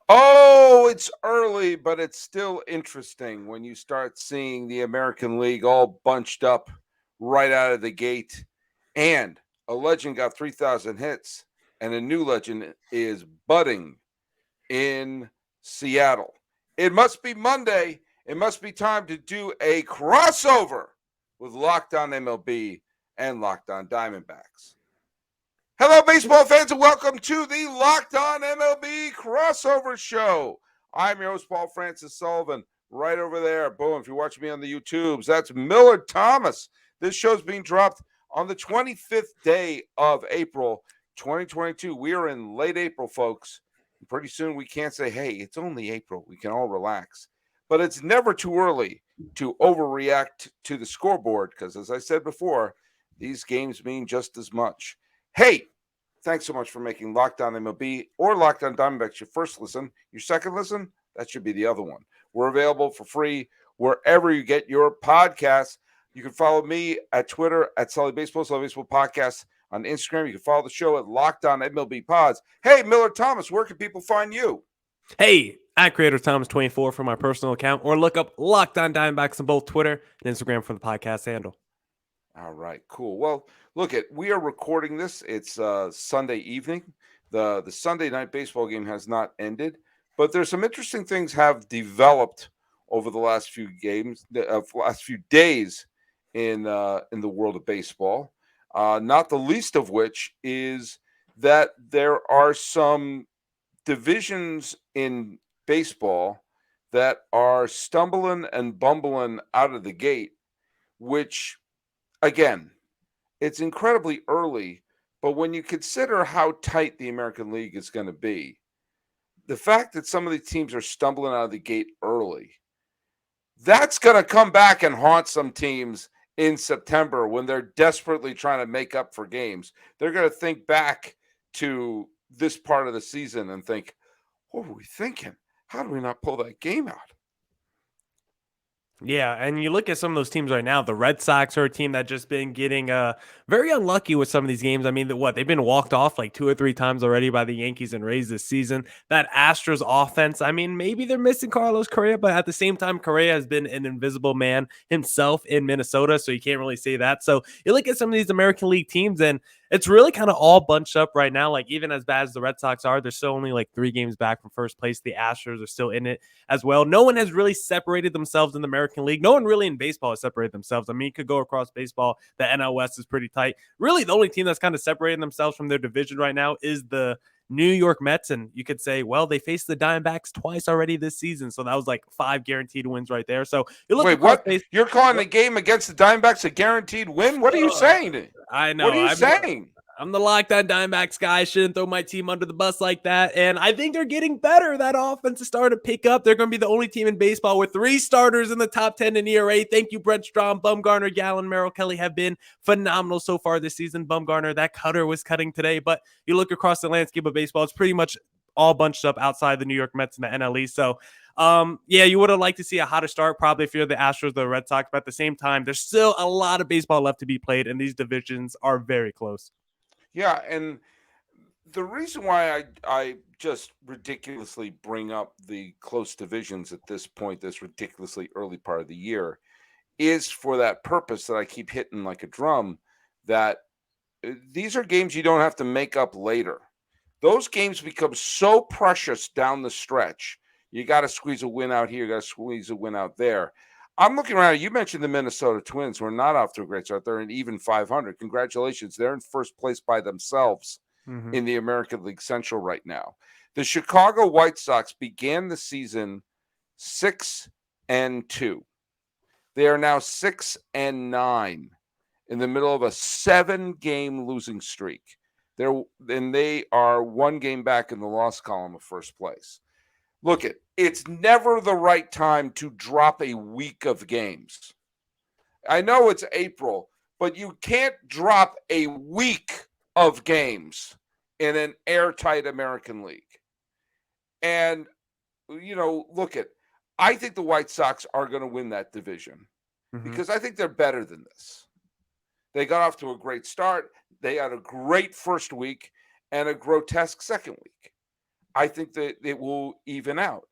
Oh, it's early, but it's still interesting when you start seeing the American League all bunched up right out of the gate. And a legend got 3,000 hits, and a new legend is budding in Seattle. It must be Monday. It must be time to do a crossover with Locked On MLB and Locked On Diamondbacks. Hello, baseball fans, and welcome to the Locked On MLB crossover show. I'm your host, Paul Francis Sullivan. Right over there, boom, if you're watching me on the YouTubes, that's Millard Thomas. This show's being dropped on the 25th day of April, 2022. We are in late April, folks. Pretty soon we can't say, hey, it's only April. We can all relax. But it's never too early to overreact to the scoreboard because, as I said before, these games mean just as much. Hey, thanks so much for making Locked On MLB or Locked On Diamondbacks your first listen. Your second listen, that should be the other one. We're available for free wherever you get your podcasts. You can follow me at Twitter at Sully Baseball, Sully Baseball Podcast on Instagram. You can follow the show at Locked On MLB Pods. Hey, Millard Thomas, where can people find you? Hey, at Creator Thomas24 for my personal account, or look up Locked On Diamondbacks on both Twitter and Instagram for the podcast handle. All right, cool. Well, look we are recording this. It's Sunday evening. The Sunday night baseball game has not ended, but there's some interesting things have developed over the last few games, last few days in the world of baseball. Not the least of which is that there are some divisions in baseball that are stumbling and bumbling out of the gate, which again, it's incredibly early, but when you consider how tight the American League is going to be, the fact that some of the teams are stumbling out of the gate early, that's going to come back and haunt some teams in September when they're desperately trying to make up for games. They're going to think back to this part of the season and think, what were we thinking? How do we not pull that game out? Yeah, and you look at some of those teams right now. The Red Sox are a team that just been getting very unlucky with some of these games. I mean, they've been walked off like 2 or 3 times already by the Yankees and Rays this season. That Astros offense, I mean, maybe they're missing Carlos Correa, but at the same time, Correa has been an invisible man himself in Minnesota, so you can't really say that. So you look at some of these American League teams, and it's really kind of all bunched up right now. Like, even as bad as the Red Sox are, they're still only like 3 games back from first place. The Astros are still in it as well. No one has really separated themselves in the American League. No one really in baseball has separated themselves. I mean, you could go across baseball. The NL West is pretty tight. Really, the only team that's kind of separating themselves from their division right now is the New York Mets. And you could say, well, they faced the Diamondbacks twice already this season. So that was like 5 guaranteed wins right there. So you look Wait, across what? You're calling the game against the Diamondbacks a guaranteed win? What are you saying? I know. What are you saying? I'm the Locked On Diamondbacks guy. I shouldn't throw my team under the bus like that. And I think they're getting better. That offense is starting to pick up. They're going to be the only team in baseball with 3 starters in the top 10 in ERA. Thank you, Brent Strom, Bumgarner, Gallen, Merrill Kelly have been phenomenal so far this season. Bumgarner, that cutter was cutting today. But you look across the landscape of baseball, it's pretty much all bunched up outside the New York Mets and the NL East. So, yeah, you would have liked to see a hotter start, probably if you're the Astros or the Red Sox. But at the same time, there's still a lot of baseball left to be played, and these divisions are very close. Yeah, and the reason why I just ridiculously bring up the close divisions at this point, this ridiculously early part of the year, is for that purpose that I keep hitting like a drum, that these are games you don't have to make up later. Those games become so precious down the stretch. You got to squeeze a win out here, you got to squeeze a win out there. I'm looking around. You mentioned the Minnesota Twins, who are not off to a great start. They're in even 500. Congratulations. They're in first place by themselves in the American League Central right now. The Chicago White Sox began the season 6-2. They are now 6-9 in the middle of a 7-game losing streak. They are 1 game back in the loss column of first place. Look, it's never the right time to drop a week of games. I know it's April, but you can't drop a week of games in an airtight American League. And, I think the White Sox are going to win that division because I think they're better than this. They got off to a great start. They had a great first week and a grotesque second week. I think that it will even out.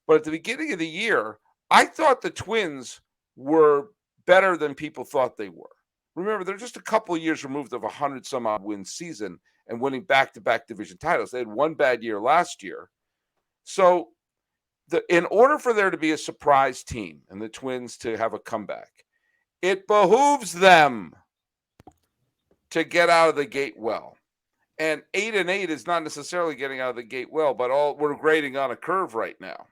But at the beginning of the year, I thought the Twins were better than people thought they were. Remember, they're just a couple of years removed of a 100 some odd win season and winning back-to-back division titles. They had one bad year last year. So in order for there to be a surprise team and the Twins to have a comeback, it behooves them to get out of the gate well. And 8-8 is not necessarily getting out of the gate well, but we're grading on a curve right now.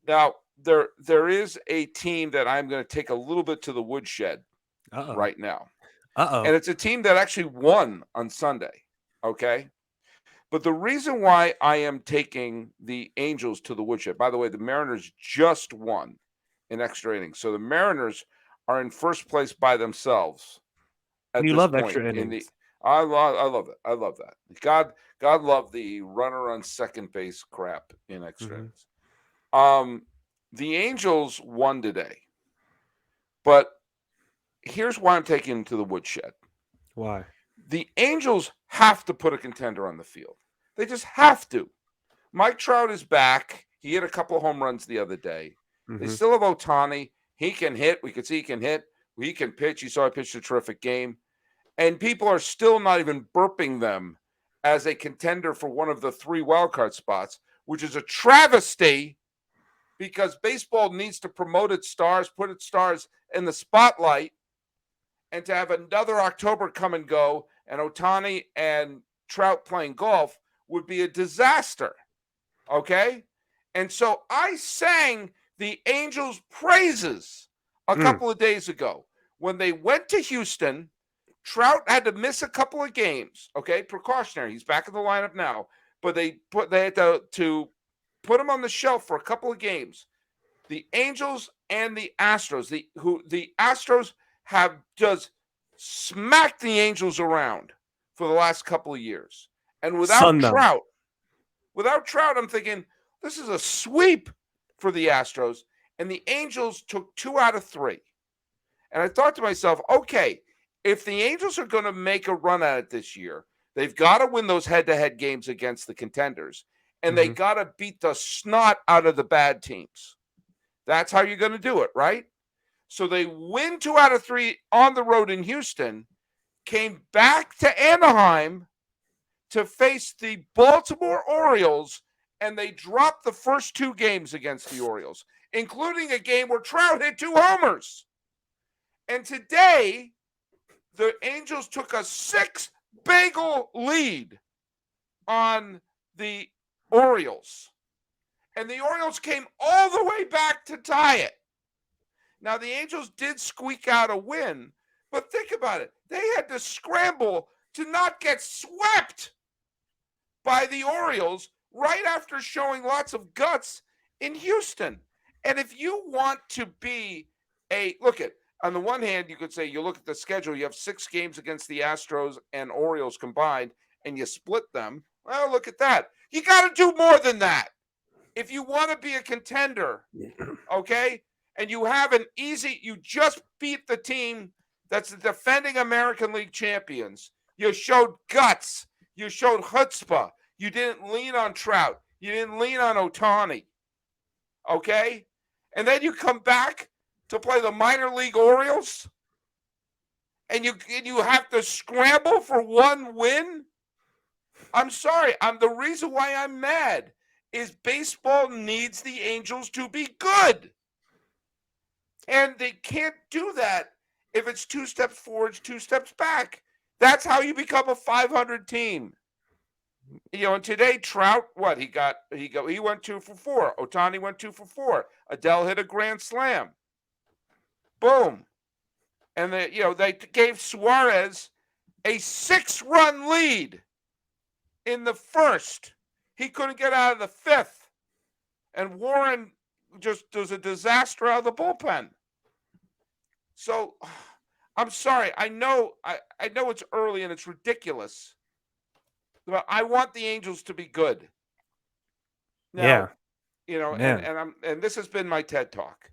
Now, there is a team that I'm going to take a little bit to the woodshed right now. And it's a team that actually won on Sunday, okay? But the reason why I am taking the Angels to the woodshed, by the way, the Mariners just won in extra innings. So the Mariners are in first place by themselves at You this love point. extra innings. I love it. I love that. God love the runner on second base crap in extra innings. The Angels won today. But here's why I'm taking them to the woodshed. Why? The Angels have to put a contender on the field. They just have to. Mike Trout is back. He hit a couple of home runs the other day. They still have Ohtani. He can hit. We can see he can hit. He can pitch. You saw he pitched a terrific game. And people are still not even burping them as a contender for one of the 3 wildcard spots, which is a travesty because baseball needs to promote its stars, put its stars in the spotlight, and to have another October come and go and Ohtani and Trout playing golf would be a disaster, okay? And so I sang the Angels' praises a couple of days ago. When they went to Houston, Trout had to miss a couple of games, okay? Precautionary. He's back in the lineup now. But they had to put him on the shelf for a couple of games. The Angels and the Astros, the Astros have just smacked the Angels around for the last couple of years. And without Trout, I'm thinking this is a sweep for the Astros. And the Angels took 2 out of 3. And I thought to myself, okay, if the Angels are going to make a run at it this year, they've got to win those head-to-head games against the contenders. And they got to beat the snot out of the bad teams. That's how you're going to do it, right? So they win 2 out of 3 on the road in Houston, came back to Anaheim to face the Baltimore Orioles, and they dropped the first 2 games against the Orioles, including a game where Trout hit 2 homers. And today, the Angels took a 6-bagel lead on the Orioles. And the Orioles came all the way back to tie it. Now, the Angels did squeak out a win, but think about it. They had to scramble to not get swept by the Orioles right after showing lots of guts in Houston. And if you want to be on the one hand, you could say you look at the schedule, you have 6 games against the Astros and Orioles combined, and you split them. Well, look at that. You got to do more than that. If you want to be a contender, okay, and you just beat the team that's the defending American League champions. You showed guts. You showed chutzpah. You didn't lean on Trout. You didn't lean on Ohtani, okay? And then you come back to play the minor league Orioles, and you have to scramble for 1 win? I'm sorry. The reason why I'm mad is baseball needs the Angels to be good. And they can't do that if it's 2 steps forward, 2 steps back. That's how you become a 500 team. And today Trout, he went 2 for 4. Ohtani went 2 for 4. Adele hit a grand slam. Boom. And they gave Suarez a 6-run lead in the first. He couldn't get out of the 5th. And Warren just was a disaster out of the bullpen. So I'm sorry. I know it's early and it's ridiculous. But I want the Angels to be good. Now, and this has been my TED Talk.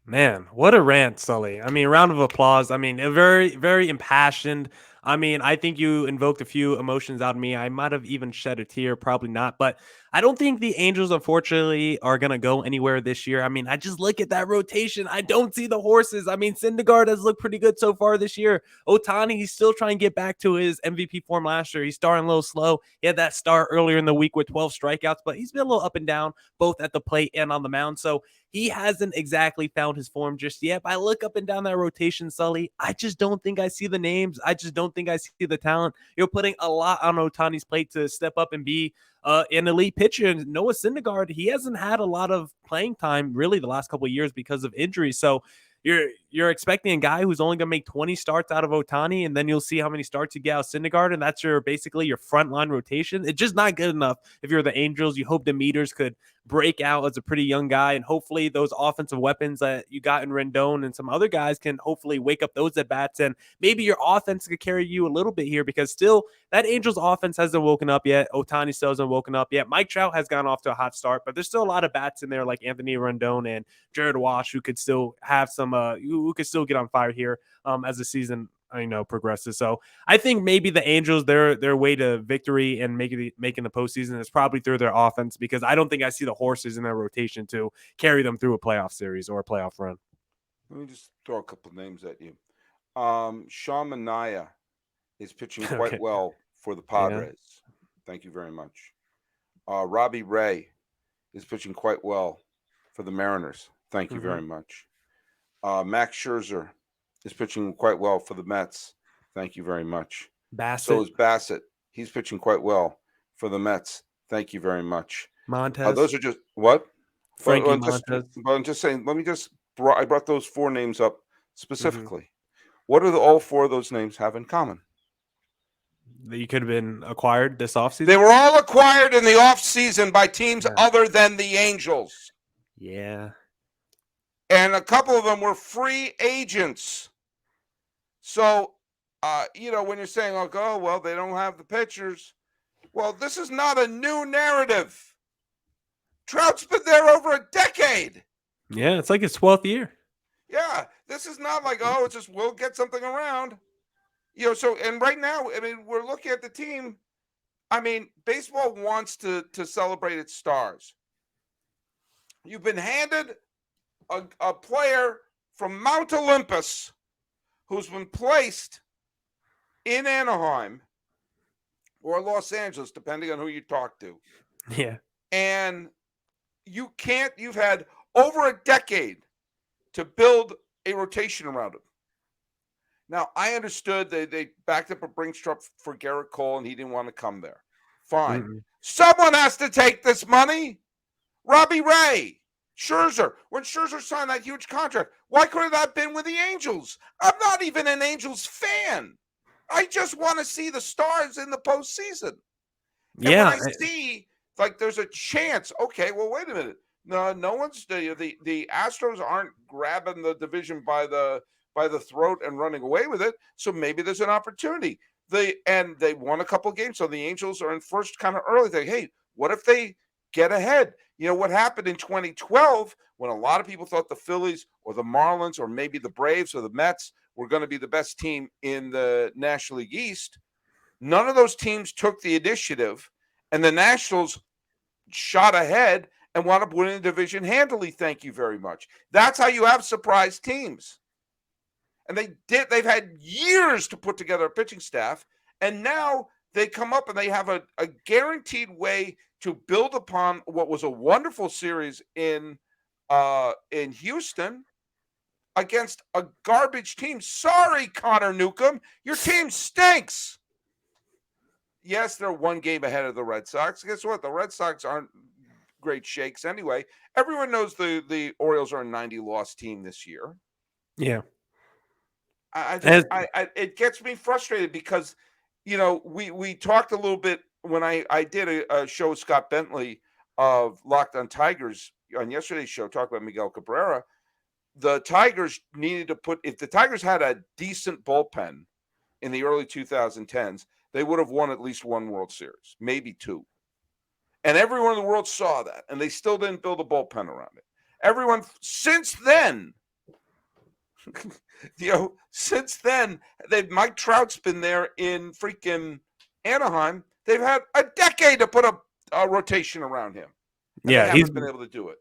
Man, what a rant, Sully. I mean, round of applause. I mean, a very, very impassioned, I mean, I think you invoked a few emotions out of me. I might have even shed a tear, probably not, but I don't think the Angels, unfortunately, are going to go anywhere this year. I mean, I just look at that rotation. I don't see the horses. I mean, Syndergaard has looked pretty good so far this year. Ohtani, he's still trying to get back to his MVP form last year. He's starting a little slow. He had that start earlier in the week with 12 strikeouts, but he's been a little up and down, both at the plate and on the mound. So he hasn't exactly found his form just yet. But I look up and down that rotation, Sully. I just don't think I see the names. I just don't think I see the talent. You're putting a lot on Ohtani's plate to step up and be an elite pitcher. And Noah Syndergaard, he hasn't had a lot of playing time really the last couple of years because of injuries. So you're expecting a guy who's only going to make 20 starts out of Ohtani, and then you'll see how many starts you get out of Syndergaard, and that's your basically your frontline rotation. It's just not good enough. If you're the Angels, you hope the meters could break out as a pretty young guy, and hopefully those offensive weapons that you got in Rendon and some other guys can hopefully wake up those at bats, and maybe your offense could carry you a little bit here, because still that Angels offense hasn't woken up yet. Ohtani still hasn't woken up yet. Mike Trout has gone off to a hot start, but there's still a lot of bats in there like Anthony Rendon and Jared Wash who could still have some who could still get on fire here as the season progresses. So I think maybe the Angels, their way to victory and making the postseason is probably through their offense, because I don't think I see the horses in their rotation to carry them through a playoff series or a playoff run. Let me just throw a couple of names at you. Sean Manaea is pitching quite Okay. well for the Yeah. Padres. Thank you very much. Robbie Ray is pitching quite well for the Mariners. Thank you very much. Max Scherzer is pitching quite well for the Mets. Thank you very much. Bassett, So is Bassett. He's pitching quite well for the Mets. Thank you very much. Montez, Those are just what? Frankie Just, Montez. but I'm just saying. I brought those four names up specifically. What do all four of those names have in common? That you could have been acquired this offseason? They were all acquired in the offseason by teams other than the Angels. Yeah. And a couple of them were free agents. So, when you're saying, like, oh, well, they don't have the pitchers. Well, this is not a new narrative. Trout's been there over a decade. Yeah, it's like his 12th year. Yeah, this is not like, oh, it's just we'll get something around. And right now, I mean, we're looking at the team. I mean, baseball wants to celebrate its stars. You've been handed a player from Mount Olympus who's been placed in Anaheim or Los Angeles, depending on who you talk to. Yeah. And you've had over a decade to build a rotation around him. Now, I understood they backed up a Brinkstrup for Garrett Cole, and he didn't want to come there. Fine. Mm-mm. Someone has to take this money. Robbie Ray, Scherzer. When Scherzer signed that huge contract, why couldn't that have been with the Angels? I'm not even an Angels fan. I just want to see the stars in the postseason. And when I see, like, there's a chance, okay, well, wait a minute. No one's the Astros aren't grabbing the division by the throat and running away with it. So maybe there's an opportunity. They won a couple of games. So the Angels are in first kind of early. They, hey, what if they get ahead? You know what happened in 2012 when a lot of people thought the Phillies or the Marlins or maybe the Braves or the Mets were going to be the best team in the National League East. None of those teams took the initiative, and the Nationals shot ahead and wound up winning the division handily. Thank you very much. That's how you have surprise teams. And they've had years to put together a pitching staff, and now they come up and they have a guaranteed way to build upon what was a wonderful series in Houston against a garbage team. Sorry, Connor Newcomb, your team stinks. Yes, they're one game ahead of the Red Sox. Guess what? The Red Sox aren't great shakes anyway. Everyone knows the Orioles are a 90-loss team this year. Yeah. It gets me frustrated because, we talked a little bit when I did a show with Scott Bentley of Locked on Tigers on yesterday's show, talk about Miguel Cabrera. The Tigers needed to if the Tigers had a decent bullpen in the early 2010s, they would have won at least one World Series, maybe two. And everyone in the world saw that, and they still didn't build a bullpen around it. Everyone since then Since then, Mike Trout's been there in freaking Anaheim. They've had a decade to put a rotation around him, and they Yeah, haven't been able to do it.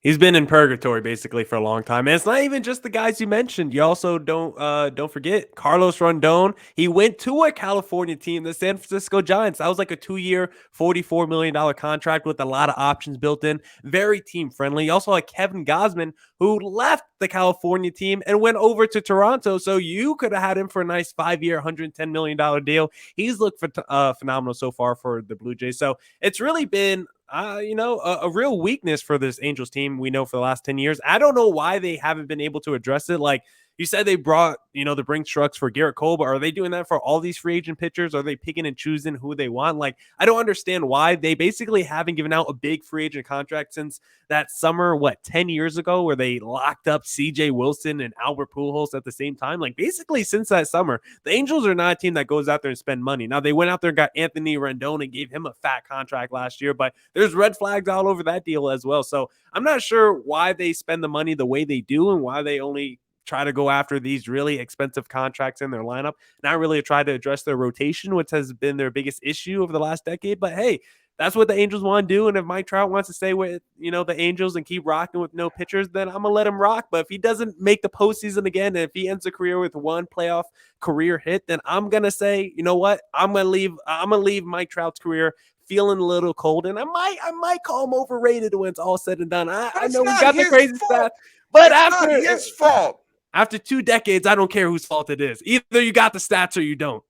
he's been in purgatory basically for a long time. And it's not even just the guys you mentioned. You also don't forget Carlos Rondon. He went to a California team, the San Francisco Giants. That was like a 2-year, $44 million contract with a lot of options built in. Very team friendly. You also had Kevin Gausman, who left the California team and went over to Toronto. So you could have had him for a nice 5-year, $110 million deal. He's looked phenomenal so far for the Blue Jays. So it's really been a real weakness for this Angels team we know for the last 10 years. I don't know why they haven't been able to address it. Like you said, they brought, the Brinks trucks for Garrett Cole, but are they doing that for all these free agent pitchers? Are they picking and choosing who they want? Like, I don't understand why they basically haven't given out a big free agent contract since that summer, 10 years ago, where they locked up CJ Wilson and Albert Pujols at the same time. Like, basically, since that summer, the Angels are not a team that goes out there and spend money. Now, they went out there and got Anthony Rendon and gave him a fat contract last year, but there's red flags all over that deal as well. So I'm not sure why they spend the money the way they do and why they only try to go after these really expensive contracts in their lineup. Not really try to address their rotation, which has been their biggest issue over the last decade. But hey, that's what the Angels want to do. And if Mike Trout wants to stay with, the Angels and keep rocking with no pitchers, then I'm going to let him rock. But if he doesn't make the postseason again, and if he ends a career with one playoff career hit, then I'm going to say, you know what? I'm going to leave Mike Trout's career feeling a little cold. And I might call him overrated when it's all said and done. I know we got the crazy stats, but it's not his fault. After 2 decades, I don't care whose fault it is. Either you got the stats or you don't.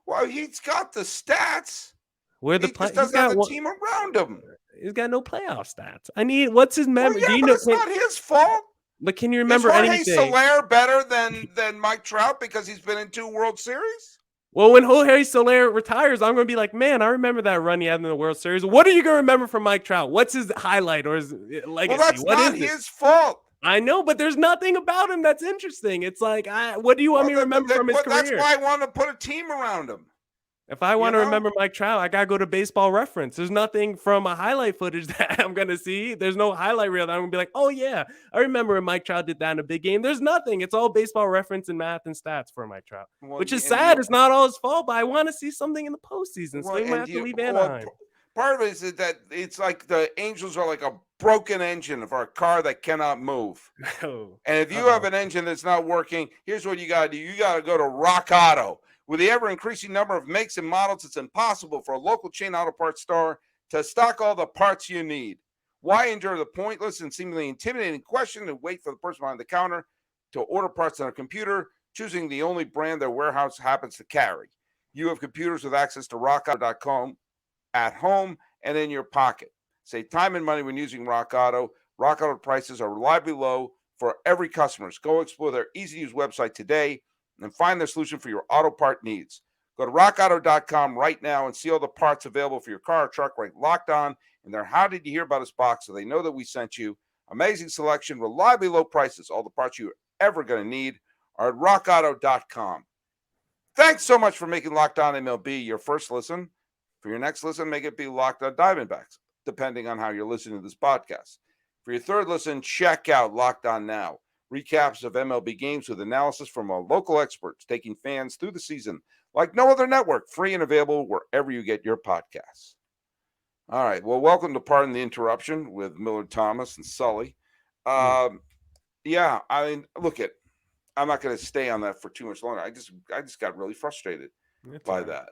Well, he's got the stats. He just doesn't have a team around him. He's got no playoff stats. What's his memory? Well, but it's not his fault. But can you remember anything? Is Jorge Soler better than Mike Trout because he's been in 2 World Series? Well, when Jorge Soler retires, I'm going to be like, man, I remember that run he had in the World Series. What are you going to remember from Mike Trout? What's his highlight or his legacy? Well, that's not his fault. I know, but there's nothing about him that's interesting. It's like, what do you want me to remember from his career? That's why I want to put a team around him. If I want to remember Mike Trout, I got to go to Baseball Reference. There's nothing from a highlight footage that I'm going to see. There's no highlight reel that I'm going to be like, oh, yeah, I remember when Mike Trout did that in a big game. There's nothing. It's all Baseball Reference and math and stats for Mike Trout, which is sad. It's not all his fault, but I want to see something in the postseason. So he might have to leave Anaheim. Part of it is that it's like the Angels are like a broken engine of our car that cannot move. And if you have an engine that's not working, here's what you got to do. You got to go to Rock Auto. With the ever-increasing number of makes and models, it's impossible for a local chain auto parts store to stock all the parts you need. Why endure the pointless and seemingly intimidating question and wait for the person behind the counter to order parts on a computer, choosing the only brand their warehouse happens to carry? You have computers with access to rockauto.com at home and in your pocket. Save time and money when using Rock Auto. Rock Auto prices are reliably low for every customer. Go explore their easy-to-use website today and find the solution for your auto part needs. Go to rockauto.com right now and see all the parts available for your car or truck right locked on in their How Did You Hear About Us box so they know that we sent you. Amazing selection, reliably low prices. All the parts you're ever going to need are at rockauto.com. Thanks so much for making Locked On MLB your first listen. For your next listen, make it be Locked On Diamondbacks, depending on how you're listening to this podcast. For your third listen, check out Locked On Now. Recaps of MLB games with analysis from our local experts, taking fans through the season like no other network, free and available wherever you get your podcasts. All right. Well, welcome to Pardon the Interruption with Millard Thomas and Sully. Yeah, I mean, I'm not going to stay on that for too much longer. I just got really frustrated by that.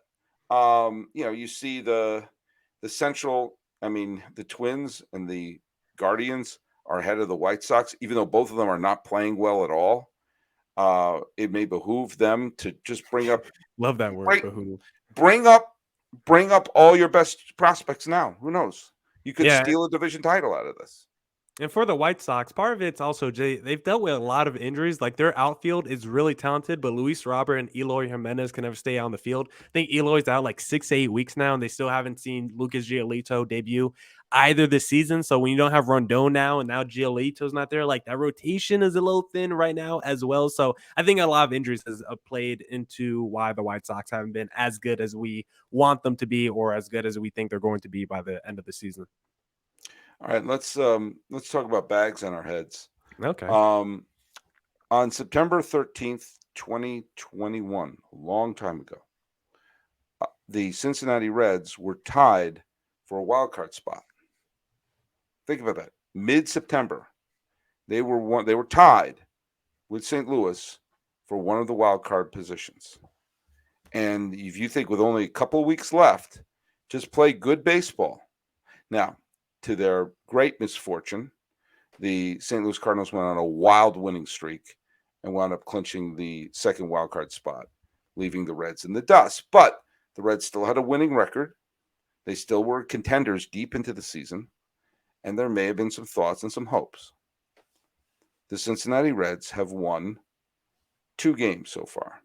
You see the Central, the Twins and the Guardians are ahead of the White Sox, even though both of them are not playing well at all. It may behoove them to just bring up love that word behoove. Bring up all your best prospects now. Who knows? You could steal a division title out of this. And for the White Sox, part of it's also, Jay, they've dealt with a lot of injuries. Like, their outfield is really talented, but Luis Robert and Eloy Jimenez can never stay on the field. I think Eloy's out like 6 to 8 weeks now, and they still haven't seen Lucas Giolito debut either this season. So when you don't have Rondon now, and now Giolito's not there, like, that rotation is a little thin right now as well. So I think a lot of injuries has played into why the White Sox haven't been as good as we want them to be, or as good as we think they're going to be by the end of the season. All right, let's talk about bags on our heads. Okay. On September 13th, 2021, a long time ago, the Cincinnati Reds were tied for a wild card spot. Think about that. Mid-September, they were tied with St. Louis for one of the wild card positions. And if you think with only a couple of weeks left, just play good baseball. Now, to their great misfortune, the St. Louis Cardinals went on a wild winning streak and wound up clinching the second wild card spot, leaving the Reds in the dust. But the Reds still had a winning record. They still were contenders deep into the season, and there may have been some thoughts and some hopes. The Cincinnati Reds have won 2 games so far.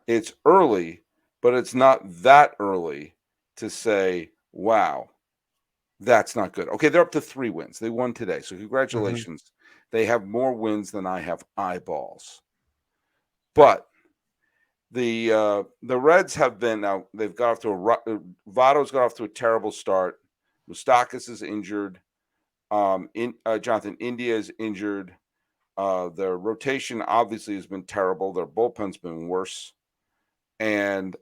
It's early, but it's not that early to say, wow, that's not good. Okay, they're up to 3 wins. They won today. So congratulations. They have more wins than I have eyeballs. But the Reds have been now. They've got off to Votto's got off to a terrible start. Moustakas is injured. Jonathan India is injured. Their rotation obviously has been terrible. Their bullpen's been worse, and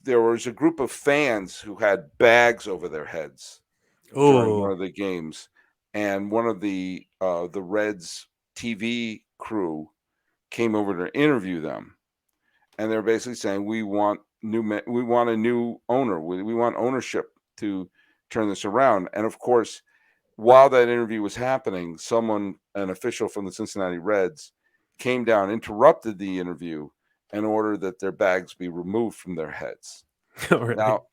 there was a group of fans who had bags over their heads during one of the games, and one of the Reds TV crew came over to interview them, and they're basically saying, we want a new owner, we want ownership to turn this around. And of course, while that interview was happening, an official from the Cincinnati Reds came down, interrupted the interview, and ordered that their bags be removed from their heads. Really? Now,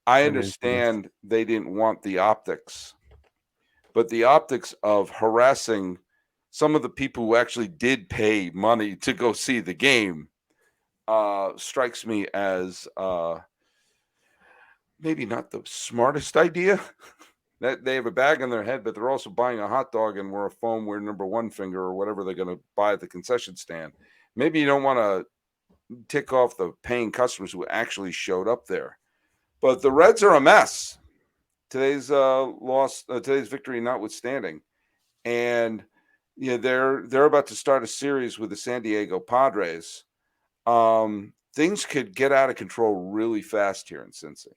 I That makes sense. understand they didn't want the optics, but the optics of harassing some of the people who actually did pay money to go see the game strikes me as maybe not the smartest idea. That they have a bag on their head, but they're also buying a hot dog and wear a foam wear number 1 finger or whatever they're going to buy at the concession stand. Maybe you don't want to tick off the paying customers who actually showed up there. But the Reds are a mess. Today's today's victory notwithstanding, and they're about to start a series with the San Diego Padres. Things could get out of control really fast here in Cincy.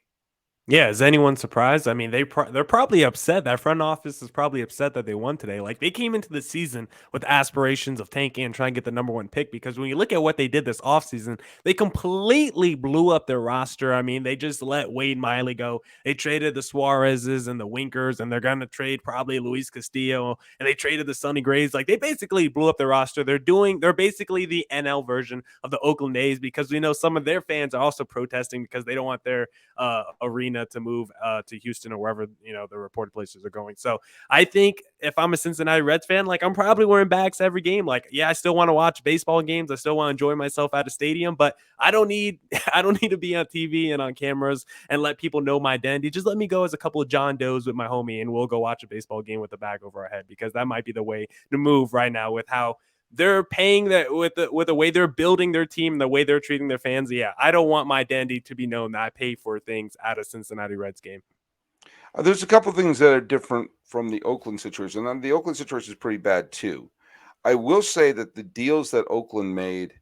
Yeah, is anyone surprised? I mean, they're probably upset. That front office is probably upset that they won today. Like, they came into the season with aspirations of tanking and trying to get the number 1 pick, because when you look at what they did this offseason, they completely blew up their roster. I mean, they just let Wade Miley go. They traded the Suarez's and the Winkers, and they're going to trade probably Luis Castillo, and they traded the Sonny Grays. Like, they basically blew up their roster. They're basically the NL version of the Oakland A's, because we know some of their fans are also protesting because they don't want their arena to move to Houston or wherever the reported places are going. So I think if I'm a Cincinnati Reds fan, like, I'm probably wearing backs every game. Like, yeah, I still want to watch baseball games. I still want to enjoy myself at a stadium, but I don't need to be on TV and on cameras and let people know my identity. Just let me go as a couple of John Does with my homie, and we'll go watch a baseball game with a bag over our head, because that might be the way to move right now with how they're paying that, with the way they're building their team, the way they're treating their fans. Yeah, I don't want my identity to be known that I pay for things at a Cincinnati Reds game. There's a couple things that are different from the Oakland situation, and the Oakland situation is pretty bad too. I will say that the deals that Oakland made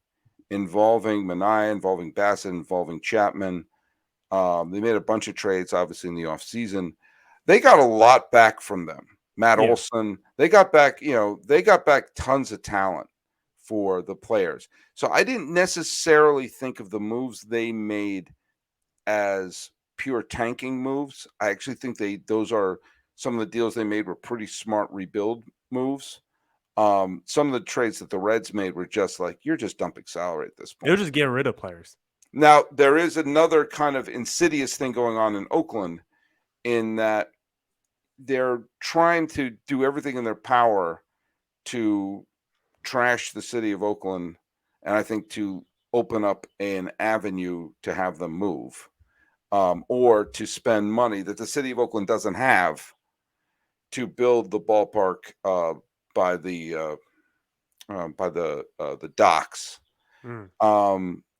involving Manaea, involving Bassett, involving Chapman, they made a bunch of trades, obviously, in the offseason. They got a lot back from them. Matt Olson, they got back tons of talent for the players. So I didn't necessarily think of the moves they made as pure tanking moves. I actually think those are some of the deals they made were pretty smart rebuild moves. Some of the trades that the Reds made were just like, you're just dumping salary at this point. They're just getting rid of players. Now, there is another kind of insidious thing going on in Oakland, in that they're trying to do everything in their power to trash the city of Oakland, and I think to open up an avenue to have them move, or to spend money that the city of Oakland doesn't have to build the ballpark by the docks.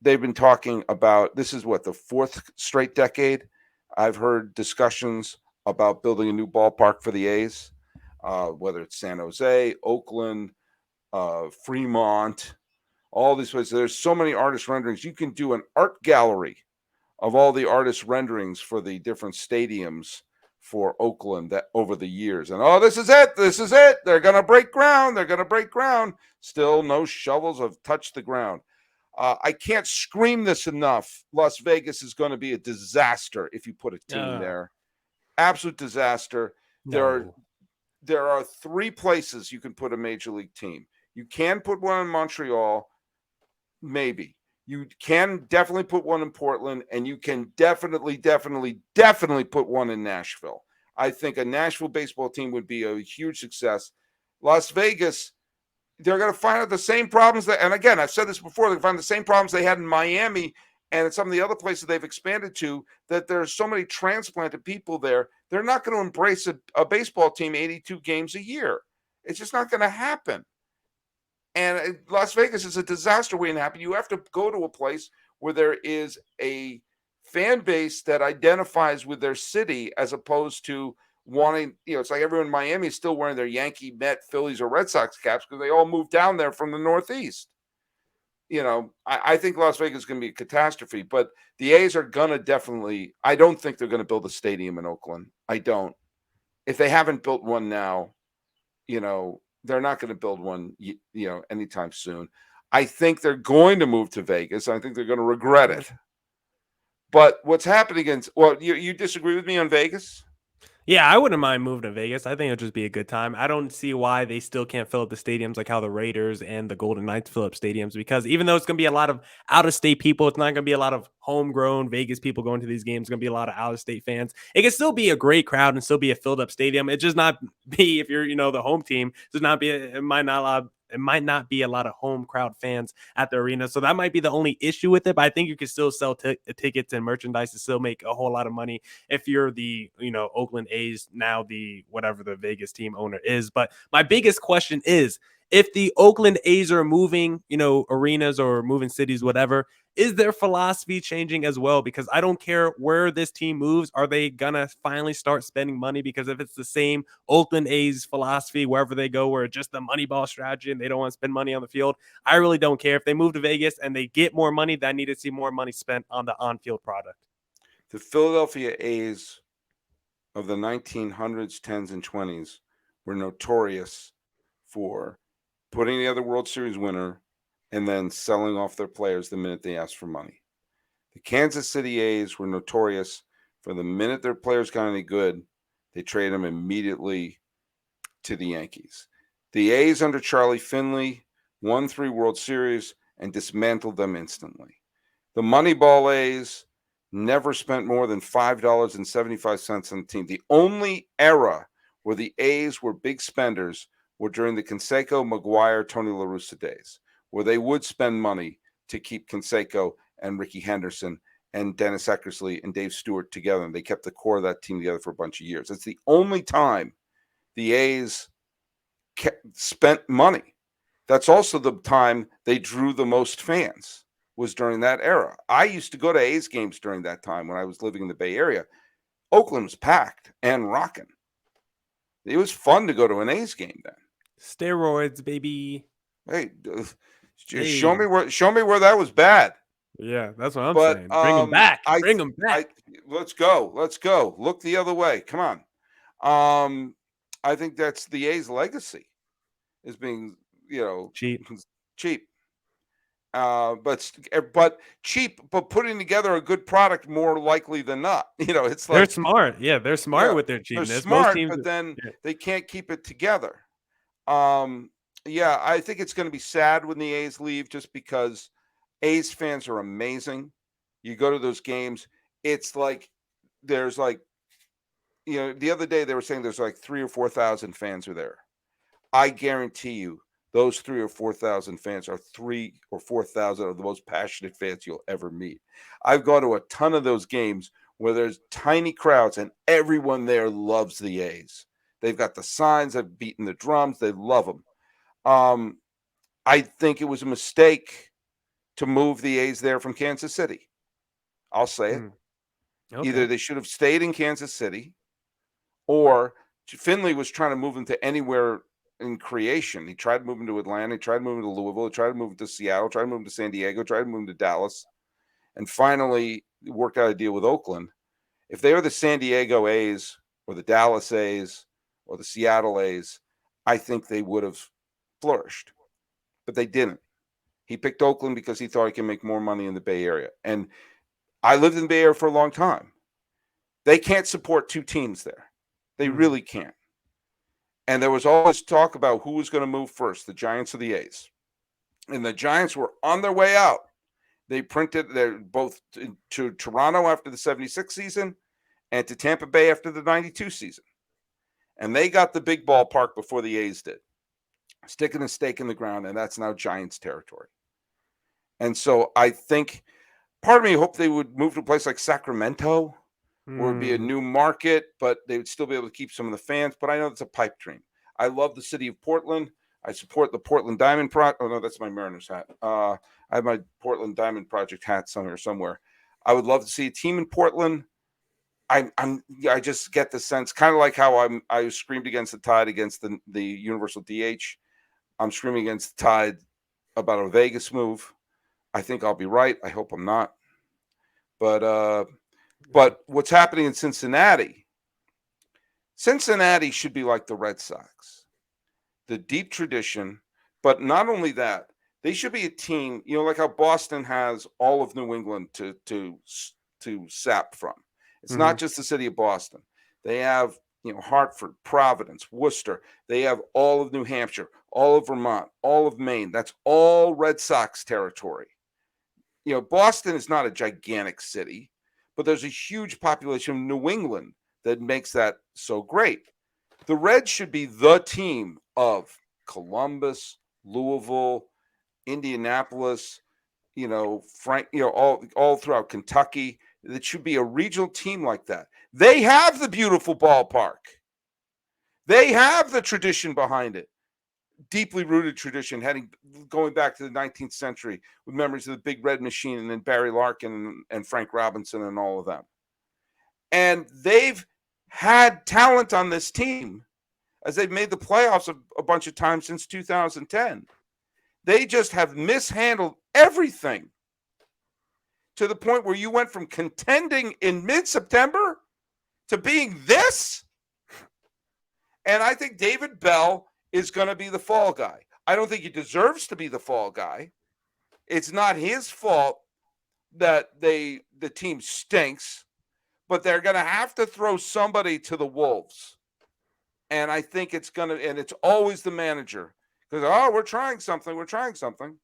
They've been talking about, this is what, the 4th straight decade I've heard discussions about building a new ballpark for the A's. whether it's San Jose, Oakland, Fremont, all these places. There's so many artist renderings. You can do an art gallery of all the artist renderings for the different stadiums for Oakland that over the years. And this is it. This is it. They're going to break ground. They're going to break ground. Still, no shovels have touched the ground. I can't scream this enough. Las Vegas is going to be a disaster if you put a team there. Absolute disaster. No. There are 3 places you can put a major league team. You can put one in Montreal, maybe. You can definitely put one in Portland, and you can definitely put one in Nashville. I think a Nashville baseball team would be a huge success. Las Vegas, they're going to find out the same problems and again, I've said this before, they find the same problems they had in Miami and in some of the other places they've expanded to, that there's so many transplanted people there. They're not going to embrace a baseball team 82 games a year. It's just not going to happen. And Las Vegas is a disaster waiting to happen. You have to go to a place where there is a fan base that identifies with their city as opposed to wanting, it's like everyone in Miami is still wearing their Yankee, Met, Phillies, or Red Sox caps because they all moved down there from the Northeast. I think Las Vegas is going to be a catastrophe, but the A's are going to I don't think they're going to build a stadium in Oakland. I don't. If they haven't built one now, they're not going to build one, anytime soon. I think they're going to move to Vegas. I think they're going to regret it. But what's happening you disagree with me on Vegas? Yeah, I wouldn't mind moving to Vegas. I think it'll just be a good time. I don't see why they still can't fill up the stadiums like how the Raiders and the Golden Knights fill up stadiums, because even though it's going to be a lot of out-of-state people, it's not going to be a lot of homegrown Vegas people going to these games. It's going to be a lot of out-of-state fans. It can still be a great crowd and still be a filled-up stadium. It just not be, if you're, the home team, it might not be a lot of home crowd fans at the arena. So that might be the only issue with it. But I think you can still sell tickets and merchandise to still make a whole lot of money if you're the, Oakland A's, now the whatever the Vegas team owner is. But my biggest question is, if the Oakland A's are moving, arenas or moving cities, whatever, is their philosophy changing as well? Because I don't care where this team moves. Are they going to finally start spending money? Because if it's the same Oakland A's philosophy wherever they go, where it's just the money ball strategy and they don't want to spend money on the field, I really don't care. If they move to Vegas and they get more money, then I need to see more money spent on the on-field product. The Philadelphia A's of the 1900s, 10s, and 20s were notorious for putting together World Series winner and then selling off their players the minute they asked for money. The Kansas City A's were notorious for the minute their players got any good, they traded them immediately to the Yankees. The A's under Charlie Finley won 3 World Series and dismantled them instantly. The Moneyball A's never spent more than $5.75 on the team. The only era where the A's were big spenders were during the Canseco, McGuire, Tony La Russa days, where they would spend money to keep Canseco and Ricky Henderson and Dennis Eckersley and Dave Stewart together. And they kept the core of that team together for a bunch of years. It's the only time the A's spent money. That's also the time they drew the most fans, was during that era. I used to go to A's games during that time when I was living in the Bay Area. Oakland was packed and rocking. It was fun to go to an A's game then. Steroids, baby. Hey, show me where that was bad. Yeah, that's what I'm saying. Bring them back. Bring them back. Let's go. Look the other way. Come on. I think that's the A's legacy, is being, cheap. But cheap, but putting together a good product more likely than not. It's like they're smart. Yeah, they're smart with their cheapness. They're smart, but then they can't keep it together. I think it's going to be sad when the A's leave, just because A's fans are amazing. You go to those games, it's like there's like, the other day they were saying there's like 3,000 or 4,000 fans are there. I guarantee you those 3,000 or 4,000 fans are 3,000 or 4,000 of the most passionate fans you'll ever meet. I've gone to a ton of those games where there's tiny crowds and everyone there loves the A's. They've got the signs, they've beaten the drums, they love them. I think it was a mistake to move the A's there from Kansas City. I'll say it. Okay. Either they should have stayed in Kansas City or Finley was trying to move him to anywhere in creation. He tried to move him to Atlanta. He tried to move him to Louisville. He tried to move him to Seattle. Tried to move him to San Diego. Tried to move him to Dallas. And finally worked out a deal with Oakland. If they were the San Diego A's or the Dallas A's or the Seattle A's, I think they would have flourished. But they didn't. He picked Oakland because he thought he can make more money in the Bay Area. And I lived in the Bay Area for a long time. They can't support two teams there. They really can't. And there was always talk about who was going to move first, the Giants or the A's. And the Giants were on their way out. They printed their both to Toronto after the 76 season and to Tampa Bay after the 92 season. And they got the big ballpark before the A's did, sticking a stake in the ground, and that's now Giants territory. And so I think part of me hoped they would move to a place like Sacramento, where it would be a new market, but they would still be able to keep some of the fans. But I know it's a pipe dream. I love the city of Portland. I support the Portland Diamond Project. Oh, no, that's my Mariners hat. I have my Portland Diamond Project hat somewhere. I would love to see a team in Portland. I just get the sense, kind of like how I screamed against the Tide against the universal DH. I'm screaming against the Tide about a Vegas move. I think I'll be right. I hope I'm not. But what's happening in Cincinnati should be like the Red Sox, the deep tradition. But not only that, they should be a team, like how Boston has all of New England to sap from. It's not just the city of Boston. They have, Hartford, Providence, Worcester. They have all of New Hampshire, all of Vermont, all of Maine. That's all Red Sox territory. Boston is not a gigantic city, but there's a huge population of New England that makes that so great. The Reds should be the team of Columbus, Louisville, Indianapolis, all throughout Kentucky. It should be a regional team like that. They have the beautiful ballpark. They have the tradition behind it. Deeply rooted tradition going back to the 19th century with memories of the Big Red Machine and then Barry Larkin and Frank Robinson and all of them. And they've had talent on this team as they've made the playoffs a bunch of times since 2010. They just have mishandled everything to the point where you went from contending in mid-September to being this. And I think David Bell is going to be the fall guy. I don't think he deserves to be the fall guy. It's not his fault that the team stinks, but they're going to have to throw somebody to the wolves. And I think it's always the manager. Because, we're trying something.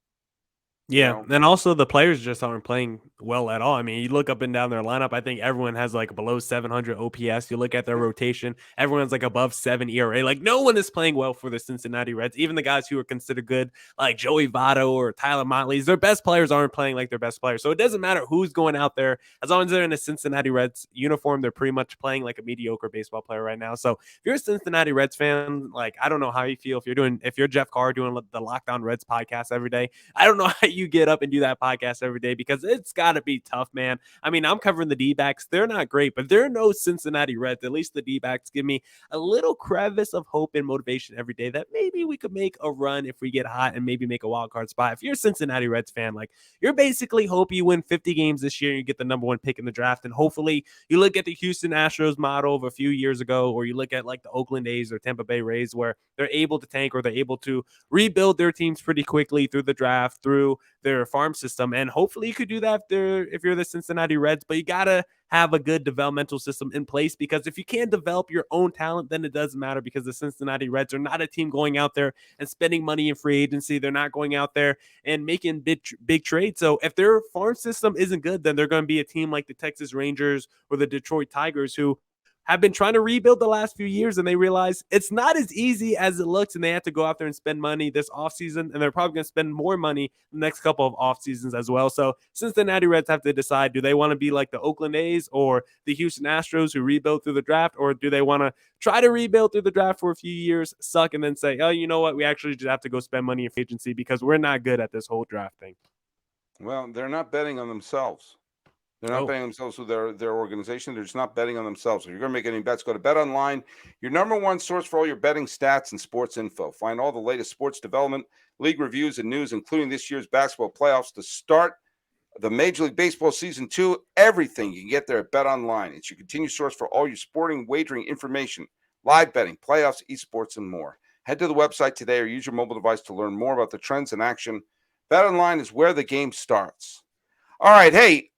Yeah, and also the players just aren't playing well at all. I mean, you look up and down their lineup, I think everyone has like below 700 OPS. You look at their rotation, everyone's like above 7 ERA. Like no one is playing well for the Cincinnati Reds. Even the guys who are considered good, like Joey Votto or Tyler Motley, their best players aren't playing like their best players. So it doesn't matter who's going out there. As long as they're in a Cincinnati Reds uniform, they're pretty much playing like a mediocre baseball player right now. So if you're a Cincinnati Reds fan, like I don't know how you feel if you're Jeff Carr doing the Locked On Reds podcast every day. I don't know how you get up and do that podcast every day because it's got to be tough, man. I mean, I'm covering the D-backs. They're not great, but they're no Cincinnati Reds. At least the D-backs give me a little crevice of hope and motivation every day that maybe we could make a run if we get hot and maybe make a wild card spot. If you're a Cincinnati Reds fan, like you're basically hope you win 50 games this year and you get the number one pick in the draft. And hopefully you look at the Houston Astros model of a few years ago, or you look at like the Oakland A's or Tampa Bay Rays where they're able to tank or they're able to rebuild their teams pretty quickly through the draft, through their farm system. And hopefully you could do that if you're the Cincinnati Reds, but you got to have a good developmental system in place, because if you can't develop your own talent, then it doesn't matter, because the Cincinnati Reds are not a team going out there and spending money in free agency. They're not going out there and making big trades. So if their farm system isn't good, then they're going to be a team like the Texas Rangers or the Detroit Tigers, who have been trying to rebuild the last few years, and they realize it's not as easy as it looks, and they have to go out there and spend money this offseason, and they're probably going to spend more money the next couple of off seasons as well. So Cincinnati Reds have to decide, do they want to be like the Oakland A's or the Houston Astros who rebuild through the draft, or do they want to try to rebuild through the draft for a few years, suck, and then say, oh, you know what, we actually just have to go spend money in free agency because we're not good at this whole draft thing. Well, they're not betting on themselves. They're not betting themselves with their organization. They're just not betting on themselves. If you're going to make any bets, go to Bet Online, your number one source for all your betting stats and sports info. Find all the latest sports development, league reviews, and news, including this year's basketball playoffs to start the Major League Baseball Season 2. Everything you can get there at Bet Online. It's your continued source for all your sporting wagering information, live betting, playoffs, esports, and more. Head to the website today or use your mobile device to learn more about the trends in action. Bet Online is where the game starts. All right, hey,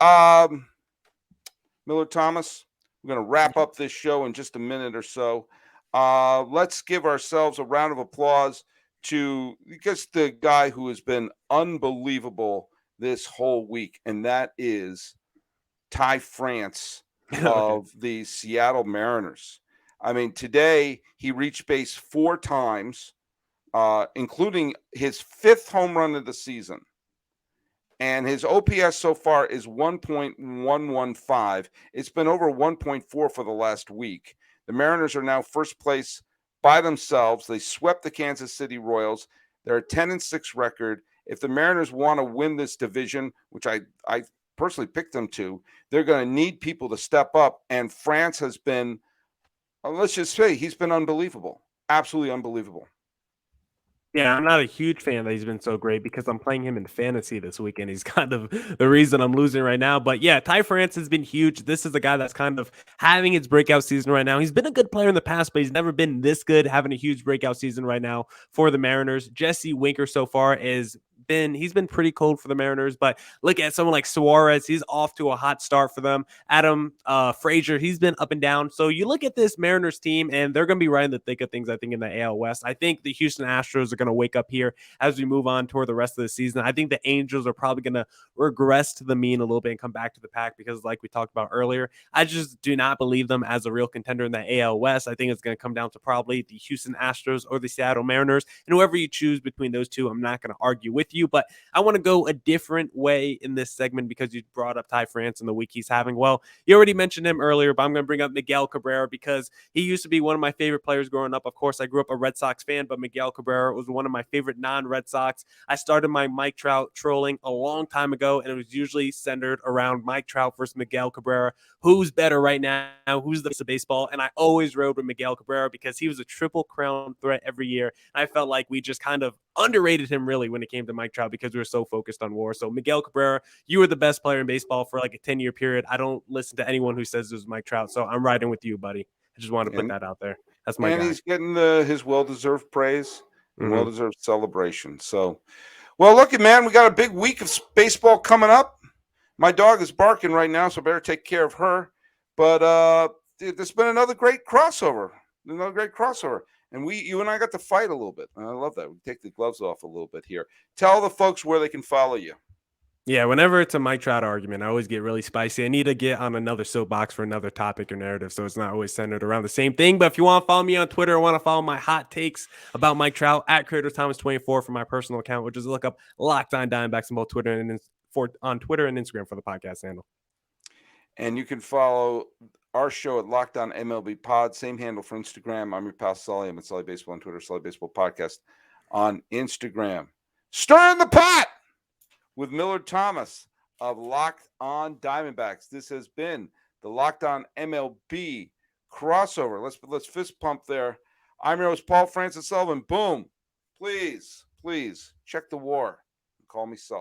Millard Thomas, we're going to wrap up this show in just a minute or so. Let's give ourselves a round of applause because the guy who has been unbelievable this whole week, and that is Ty France of the Seattle Mariners. I mean, today he reached base 4 times, including his 5th home run of the season. And his OPS so far is 1.115. It's been over 1.4 for the last week. The Mariners are now first place by themselves. They swept the Kansas City Royals. They're a 10-6 record. If the Mariners want to win this division, which I personally picked them to, they're going to need people to step up. And France has been, let's just say, he's been unbelievable. Absolutely unbelievable. Yeah, I'm not a huge fan that he's been so great because I'm playing him in fantasy this weekend. He's kind of the reason I'm losing right now. But yeah, Ty France has been huge. This is a guy that's kind of having his breakout season right now. He's been a good player in the past, but he's never been this good, having a huge breakout season right now for the Mariners. Jesse Winker so far he's been pretty cold for the Mariners, but look at someone like Suarez. He's off to a hot start for them. Adam Frazier, he's been up and down. So you look at this Mariners team, and they're going to be right in the thick of things, I think, in the AL West. I think the Houston Astros are going to wake up here as we move on toward the rest of the season. I think the Angels are probably going to regress to the mean a little bit and come back to the pack because, like we talked about earlier, I just do not believe them as a real contender in the AL West. I think it's going to come down to probably the Houston Astros or the Seattle Mariners, and whoever you choose between those two, I'm not going to argue with you, but I want to go a different way in this segment because you brought up Ty France and the week he's having. Well, you already mentioned him earlier, but I'm going to bring up Miguel Cabrera because he used to be one of my favorite players growing up. Of course, I grew up a Red Sox fan, but Miguel Cabrera was one of my favorite non-Red Sox. I started my Mike Trout trolling a long time ago, and it was usually centered around Mike Trout versus Miguel Cabrera. Who's better right now? Who's the best of baseball? And I always rode with Miguel Cabrera because he was a triple crown threat every year. And I felt like we just kind of underrated him really when it came to Mike Trout because we were so focused on WAR. So Miguel Cabrera, you were the best player in baseball for like a 10-year period. I don't listen to anyone who says it was Mike Trout. So I'm riding with you, buddy. I just wanted to put that out there. That's my guy. He's getting his well-deserved praise and well-deserved celebration. So, well, look at, man, we got a big week of baseball coming up. My dog is barking right now, so I better take care of her. But there's been another great crossover. And you and I got to fight a little bit. I love that. We take the gloves off a little bit here. Tell the folks where they can follow you. Yeah, whenever it's a Mike Trout argument, I always get really spicy. I need to get on another soapbox for another topic or narrative, so it's not always centered around the same thing. But if you want to follow me on Twitter or want to follow my hot takes about Mike Trout, at CreatorThomas24 for my personal account, which is look up Locked On Diamondbacks on both Twitter and on Twitter and Instagram for the podcast handle. And you can follow our show at Locked On MLB Pod, same handle for Instagram. I'm your pal Sully. I'm at Sully Baseball on Twitter, Sully Baseball Podcast on Instagram. Stir in the pot with Millard Thomas of Locked On Diamondbacks. This has been the Locked On MLB crossover. Let's fist pump there. I'm your host, Paul Francis Sullivan. Boom. Please check the WAR. Call me Sully.